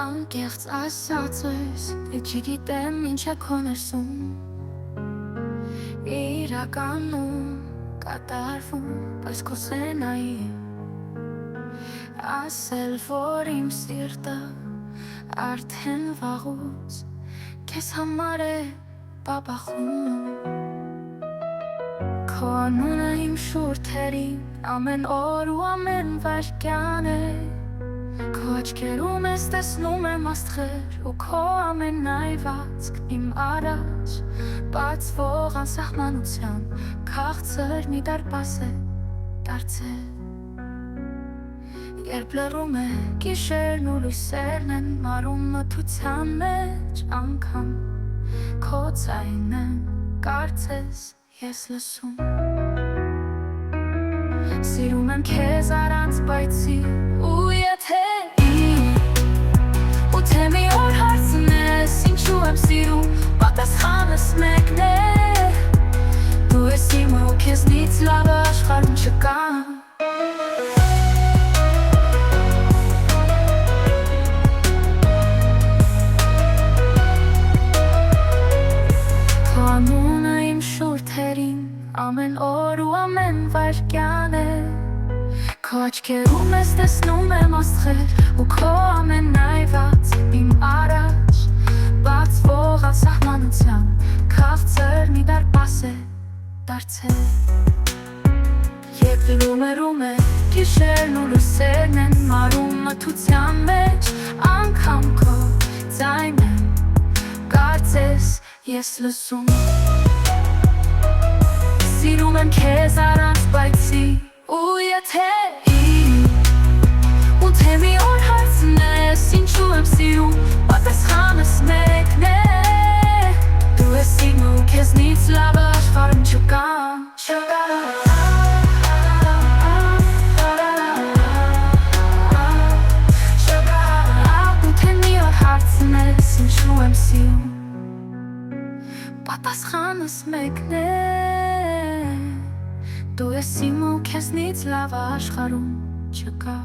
Անկեղծ ասած ես, չգիտեմ ինչ է քո ներսում Իրականում կատարվում, բայց քո սենայի Ասել, որ իմ սիրտը արդեն վաղուց Քեզ համար է բաբախում Քո անունը իմ շուրթերին ամեն օր ու ամեն վայրկյան է Քո աչքերում ես տեսնում եմ աստղեր ու քո ամեն այվածք իմ առաջ Բացվող անսահմանության քաղցր մի դարպաս է դարձել Երբ լռում է գիշերն ու լույսերն են մարում մթության մեջ անգամ Քո ձայնը կարծես ես լսում Սիրում եմ քեզ առանց պայծի ու եթե Ու թե մի օր հարցնես ինչու եմ սիրում Պատասխանս մեկն է Դու ես իմը ու քեզնից լավը աշխարհում չկա Քո անունը իմ շուրթերին ամեն օր ու ամեն վայրկյան է Քո աչքերում ես տեսնում եմ աստղեր ու քո ամեն այված իմ առաջ Բացվող անսահմանության քաղցր մի դարպաս է դարձել Երբ լռում է գիշերն ու լույսերն են մարում մթության մեջ անգամ քո ձայնը կարծես ես լսում Սիրում եմ քեզ առանց պայծի ու եթե Ու թե մի օր հարցնես ինչու եմ սիրում Պատասխանս մեկն է Դու ես իմը ու քեզնից լավը աշխարհում չկա Ու թե մի օր հարցնես ինչու եմ սիրում Պատասխանս մեկն է Դու ես իմը ու քեզնից լավը աշխարհում չկա